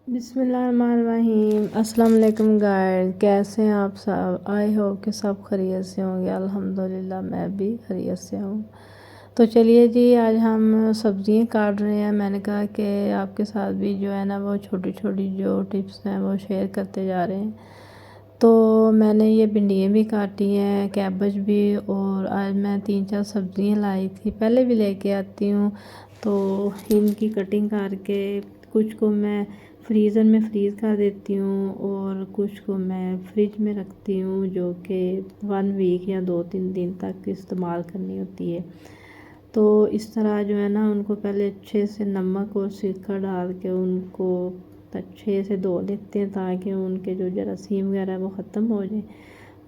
بسم اللہ الرحمن الرحیم۔ السلام علیکم گائز، کیسے ہیں آپ سب؟ آئی ہوپ کہ سب خیریت سے ہوں گے۔ الحمدللہ میں بھی خیریت سے ہوں۔ تو چلیے جی، آج ہم سبزیاں کاٹ رہے ہیں۔ میں نے کہا کہ آپ کے ساتھ بھی جو ہے نا وہ چھوٹی چھوٹی جو ٹپس ہیں وہ شیئر کرتے جا رہے ہیں۔ تو میں نے یہ بھنڈیاں بھی کاٹی ہیں، کیبج بھی، اور آج میں 3-4 سبزیاں لائی تھی، پہلے بھی لے کے آتی ہوں۔ تو ان کی کٹنگ کر کے کچھ کو میں فریزر میں فریز کر دیتی ہوں اور کچھ کو میں فریج میں رکھتی ہوں، جو کہ 1 ویک یا 2-3 دن تک استعمال کرنی ہوتی ہے۔ تو اس طرح جو ہے نا ان کو پہلے اچھے سے نمک اور سرکہ ڈال کے ان کو اچھے سے دھو لیتے ہیں تاکہ ان کے جو جراثیم وغیرہ وہ ختم ہو جائیں۔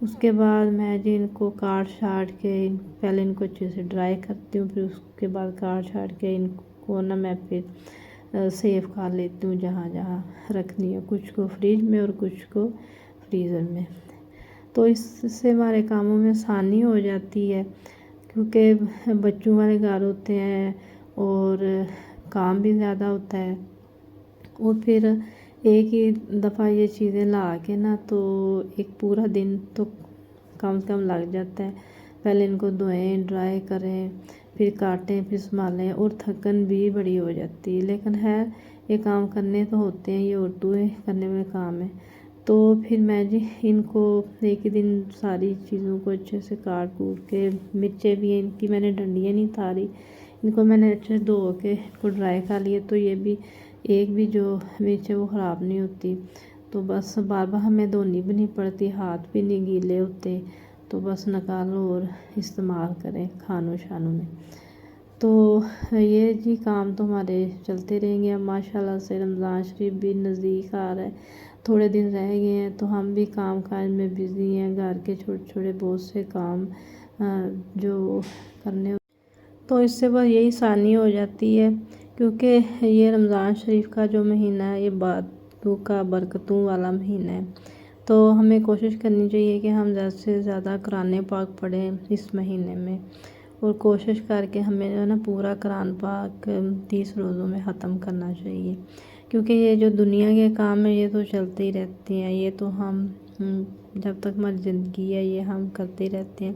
اس کے بعد میں جی ان کو کاٹ کے پہلے ان کو اچھے سے ڈرائی کرتی ہوں، پھر اس کے بعد کاٹ کے ان کو نا میں پھر سیو کر لیتی ہوں جہاں جہاں رکھنی ہے، کچھ کو فریج میں اور کچھ کو فریزر میں۔ تو اس سے ہمارے کاموں میں آسانی ہو جاتی ہے، کیونکہ بچوں والے گھر ہوتے ہیں اور کام بھی زیادہ ہوتا ہے، اور پھر ایک ہی دفعہ یہ چیزیں لا کے نا تو ایک پورا دن تو کم سے کم لگ جاتا ہے۔ پہلے ان کو دھوئیں، ڈرائی کریں، پھر کاٹیں، پھر سنبھالیں، اور تھکن بھی بڑی ہو جاتی ہے، لیکن ہے یہ کام کرنے تو ہوتے ہیں، یہ اردو کرنے والے کام ہے۔ تو پھر میں جی ان کو ایک ہی دن ساری چیزوں کو اچھے سے کاٹ کے، مرچیں بھی ان کی میں نے ڈنڈیاں نہیں اتاری، ان کو میں نے اچھے سے دھو کے ان کو ڈرائی کر لیے، تو یہ بھی ایک بھی جو مرچ ہے وہ خراب نہیں ہوتی۔ تو بس بار بار ہمیں دھونی بھی نہیں پڑتی، ہاتھ بھی نہیں گیلے ہوتے، تو بس نکالو اور استعمال کریں کھانوں شانوں میں۔ تو یہ جی کام تو ہمارے چلتے رہیں گے۔ اب ماشاءاللہ سے رمضان شریف بھی نزدیک آ رہا ہے، تھوڑے دن رہ گئے ہیں، تو ہم بھی کام کاج میں بزی ہیں، گھر کے چھوٹے چھوٹے بہت سے کام جو کرنے ہوتے، تو اس سے بس یہی آسانی ہو جاتی ہے، کیونکہ یہ رمضان شریف کا جو مہینہ ہے یہ باتوں کا برکتوں والا مہینہ ہے۔ تو ہمیں کوشش کرنی چاہیے کہ ہم زیادہ سے زیادہ قرآن پاک پڑھیں اس مہینے میں، اور کوشش کر کے ہمیں جو ہے نا پورا قرآن پاک 30 روزوں میں ختم کرنا چاہیے، کیونکہ یہ جو دنیا کے کام ہیں یہ تو چلتے ہی رہتے ہیں، یہ تو ہم جب تک ہماری زندگی ہے یہ ہم کرتے رہتے ہیں،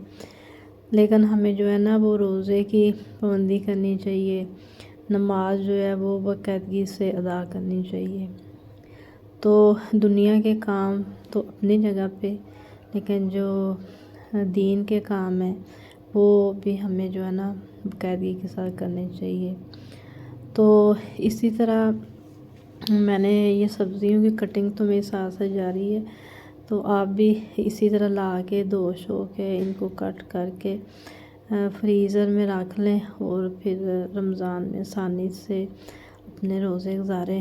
لیکن ہمیں جو ہے نا وہ روزے کی پابندی کرنی چاہیے، نماز جو ہے وہ باقاعدگی سے ادا کرنی چاہیے۔ تو دنیا کے کام تو اپنی جگہ پہ، لیکن جو دین کے کام ہیں وہ بھی ہمیں جو ہے نا باقاعدگی کے ساتھ کرنے چاہیے۔ تو اسی طرح میں نے یہ سبزیوں کی کٹنگ تو میرے ساتھ ساتھ جاری ہے، تو آپ بھی اسی طرح لا کے دھو کے ان کو کٹ کر کے فریزر میں رکھ لیں، اور پھر رمضان میں آسانی سے اپنے روزے گزاریں۔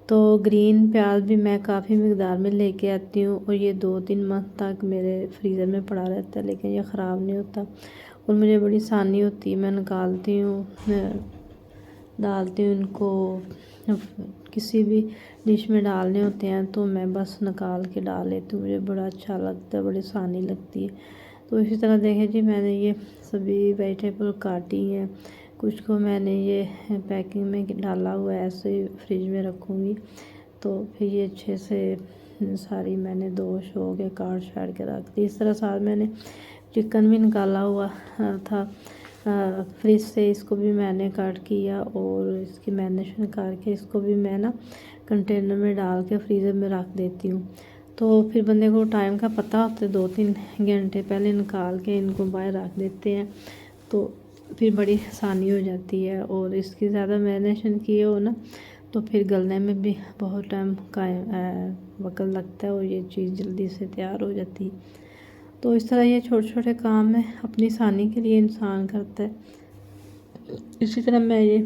تو گرین پیاز بھی میں کافی مقدار میں لے کے آتی ہوں، اور یہ 2-3 ماہ تک میرے فریزر میں پڑا رہتا ہے، لیکن یہ خراب نہیں ہوتا، اور مجھے بڑی آسانی ہوتی ہے، میں نکالتی ہوں، ڈالتی ہوں ان کو، کسی بھی ڈش میں ڈالنے ہوتے ہیں تو میں بس نکال کے ڈال لیتی ہوں، مجھے بڑا اچھا لگتا ہے، بڑی آسانی لگتی ہے۔ تو اسی طرح دیکھیں جی میں نے یہ سبھی ویجیٹیبل کاٹی ہیں، کچھ کو میں نے یہ پیکنگ میں ڈالا ہوا ہے، ایسے ہی فریج میں رکھوں گی، تو پھر یہ اچھے سے ساری میں نے دھو کے کاٹ کے رکھ دی۔ اس طرح ساتھ میں نے چکن بھی نکالا ہوا تھا فریج سے، اس کو بھی میں نے کٹ کیا، اور اس کی میرینیشن کر کے اس کو بھی میں نا کنٹینر میں ڈال کے فریزر میں رکھ دیتی ہوں، تو پھر بندے کو ٹائم کا پتہ ہوتا ہے، 2-3 گھنٹے پہلے نکال کے ان کو باہر رکھ دیتے ہیں، تو پھر بڑی آسانی ہو جاتی ہے، اور اس کی زیادہ میرینیشن کیے ہو نا تو پھر گلنے میں بھی بہت ٹائم وقت لگتا ہے، اور یہ چیز جلدی سے تیار ہو جاتی ہے۔ تو اس طرح یہ چھوٹے چھوٹے کام ہیں، اپنی آسانی کے لیے انسان کرتا ہے۔ اسی طرح میں یہ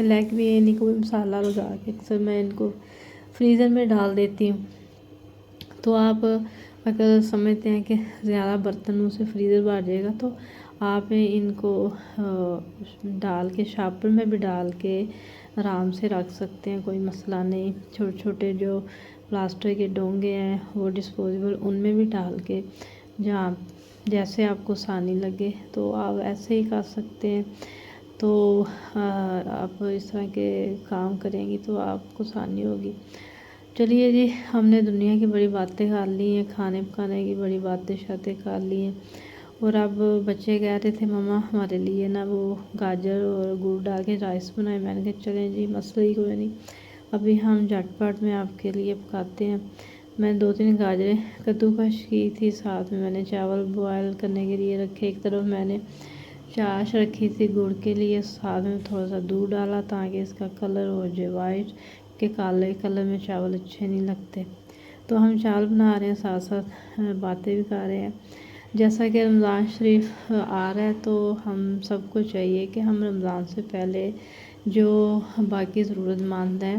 لیگ بریانی کو بھی مسالہ لگا کے اکثر میں ان کو فریزر میں ڈال دیتی ہوں۔ تو آپ اگر سمجھتے ہیں کہ زیادہ برتنوں سے فریزر بھر جائے گا تو آپ ان کو ڈال کے شاپر میں بھی ڈال کے آرام سے رکھ سکتے ہیں، کوئی مسئلہ نہیں۔ چھوٹے چھوٹے جو پلاسٹر کے ڈونگے ہیں وہ ڈسپوزیبل، ان میں بھی ڈال کے جہاں جیسے آپ کو آسانی لگے تو آپ ایسے ہی کر سکتے ہیں۔ تو آپ اس طرح کے کام کریں گی تو آپ کو آسانی ہوگی۔ چلیے جی، ہم نے دنیا کی بڑی باتیں کر لی ہیں، کھانے پکانے کی بڑی باتیں شاتیں کر لی ہیں، اور اب بچے کہہ رہے تھے مما ہمارے لیے نا وہ گاجر اور گڑ ڈال کے رائس بنائے۔ میں نے کہا چلیں جی، مسئلہ ہی کوئی نہیں، ابھی ہم جھٹ پٹ میں آپ کے لیے پکاتے ہیں۔ میں 2-3 گاجریں کدوکش کی تھی، ساتھ میں نے چاول بوائل کرنے کے لیے رکھے، ایک طرف میں نے چاش رکھی تھی گڑ کے لیے، ساتھ میں تھوڑا سا دودھ ڈالا تاکہ اس کا کلر ہو جائے وائٹ، کہ کالے کلر میں چاول اچھے نہیں لگتے۔ تو ہم چاول بنا رہے ہیں، ساتھ ساتھ باتیں بھی کر رہے ہیں۔ جیسا کہ رمضان شریف آ رہا ہے تو ہم سب کو چاہیے کہ ہم رمضان سے پہلے جو باقی ضرورت مند ہیں،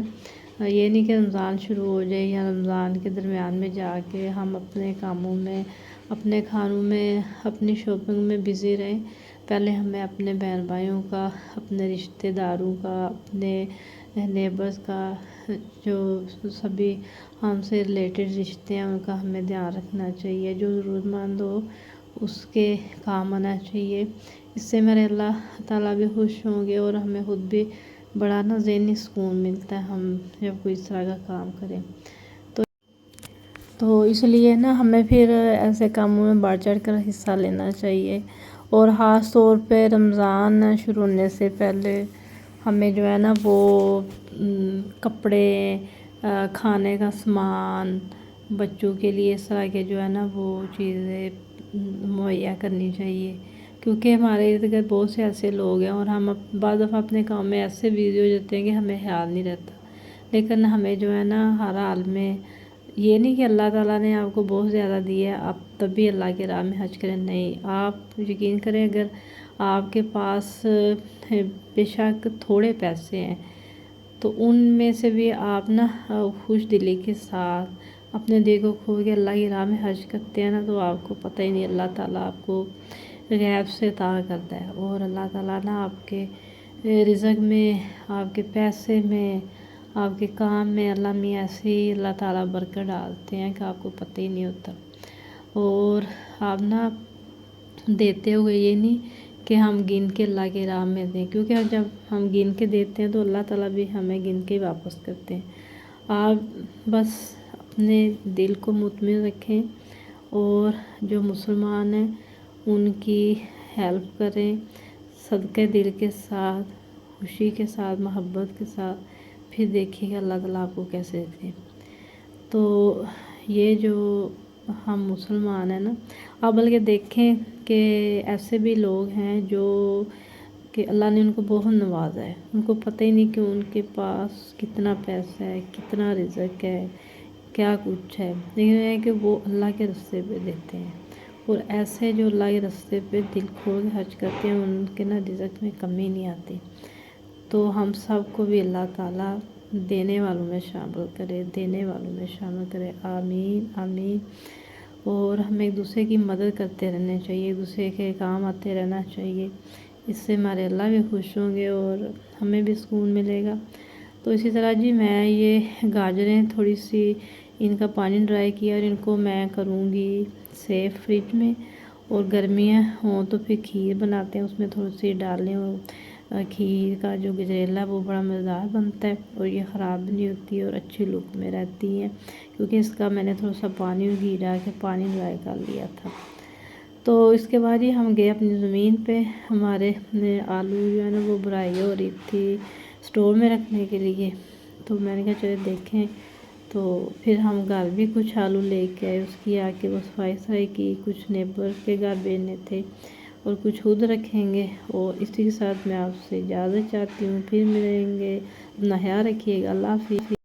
یہ نہیں کہ رمضان شروع ہو جائے یا رمضان کے درمیان میں جا کے ہم اپنے کاموں میں، اپنے کھانوں میں، اپنی شاپنگ میں بزی رہیں۔ پہلے ہمیں اپنے بہن بھائیوں کا، اپنے رشتہ داروں کا، اپنے نیبرز کا، جو سبھی ہم سے ریلیٹڈ رشتے ہیں ان کا ہمیں دھیان رکھنا چاہیے۔ جو ضرورت مند ہو اس کے کام آنا چاہیے۔ اس سے میرے اللہ تعالیٰ بھی خوش ہوں گے اور ہمیں خود بھی بڑا نا ذہنی سکون ملتا ہے ہم جب کوئی اس طرح کا کام کریں۔ تو اس لیے نا ہمیں پھر ایسے کاموں میں بڑھ چڑھ کر حصہ لینا چاہیے، اور خاص طور پہ رمضان شروع ہونے سے پہلے ہمیں جو ہے نا وہ کپڑے، کھانے کا سامان، بچوں کے لیے اس طرح کے جو ہے نا وہ چیزیں مہیا کرنی چاہیے، کیونکہ ہمارے ارد گرد بہت سے ایسے لوگ ہیں اور ہم بعض دفعہ اپنے کام میں ایسے بزی ہو جاتے ہیں کہ ہمیں خیال نہیں رہتا۔ لیکن ہمیں جو ہے نا ہر حال میں، یہ نہیں کہ اللہ تعالیٰ نے آپ کو بہت زیادہ دیا ہے آپ تب بھی اللہ کے راہ میں حج کریں، نہیں، آپ یقین کریں اگر آپ کے پاس بے شک تھوڑے پیسے ہیں تو ان میں سے بھی آپ نا خوش دلی کے ساتھ اپنے دل کو کھول کے اللہ کی راہ میں حج کرتے ہیں نا، تو آپ کو پتہ ہی نہیں اللہ تعالیٰ آپ کو غیب سے عطا کرتا ہے، اور اللہ تعالیٰ نا آپ کے رزق میں، آپ کے پیسے میں، آپ کے کام میں اللہ میاں ایسے ہی اللہ تعالیٰ برکت ڈالتے ہیں کہ آپ کو پتہ ہی نہیں ہوتا۔ اور آپ نا دیتے ہوئے یہ نہیں کہ ہم گن کے اللہ کے راہ میں دیں، کیونکہ جب ہم گن کے دیتے ہیں تو اللہ تعالیٰ بھی ہمیں گن کے واپس کرتے ہیں۔ آپ بس اپنے دل کو مطمئن رکھیں اور جو مسلمان ہیں ان کی ہیلپ کریں، صدقے دل کے ساتھ، خوشی کے ساتھ، محبت کے ساتھ، پھر دیکھیے گا اللہ تعالیٰ آپ کو کیسے دیتے ہیں۔ تو یہ جو ہم مسلمان ہیں نا، آپ بلکہ دیکھیں کہ ایسے بھی لوگ ہیں جو کہ اللہ نے ان کو بہت نوازا ہے، ان کو پتہ ہی نہیں کہ ان کے پاس کتنا پیسہ ہے، کتنا رزق ہے، کیا کچھ ہے، لیکن یہ ہے کہ وہ اللہ کے راستے پہ دیتے ہیں، اور ایسے جو اللہ کے راستے پہ دل کھول کے حج کرتے ہیں ان کے نا رزق میں کمی نہیں آتی۔ تو ہم سب کو بھی اللہ تعالیٰ دینے والوں میں شامل کرے، دینے والوں میں شامل کرے، آمین آمین۔ اور ہمیں ایک دوسرے کی مدد کرتے رہنا چاہیے، ایک دوسرے کے کام آتے رہنا چاہیے، اس سے ہمارے اللہ بھی خوش ہوں گے اور ہمیں بھی سکون ملے گا۔ تو اسی طرح جی میں یہ گاجریں تھوڑی سی ان کا پانی ڈرائی کیا اور ان کو میں کروں گی سیف فریج میں، اور گرمیاں ہوں تو پھر کھیر بناتے ہیں، اس میں تھوڑی سی ڈالیں، اور کھیر کا جو گجریلا ہے وہ بڑا مزیدار بنتا ہے اور یہ خراب نہیں ہوتی ہے اور اچھی لک میں رہتی ہیں، کیونکہ اس کا میں نے تھوڑا سا پانی اور گھی ڈال کے پانی ڈرائی کر لیا تھا۔ تو اس کے بعد ہی ہم گئے اپنی زمین پہ، ہمارے آلو جو ہے نا وہ بھرائی ہو رہی تھی اسٹور میں رکھنے کے لیے، تو میں نے کہا چلے دیکھیں، تو پھر ہم گھر بھی کچھ آلو لے کے آئے، اس کی آ کے وہ صفائی کی، کچھ نیبر کے گھر بھیجنے تھے اور کچھ خود رکھیں گے، اور اسی کے ساتھ میں آپ سے اجازت چاہتی ہوں، پھر ملیں گے، اپنا خیال رکھیے گا، اللہ حافظ۔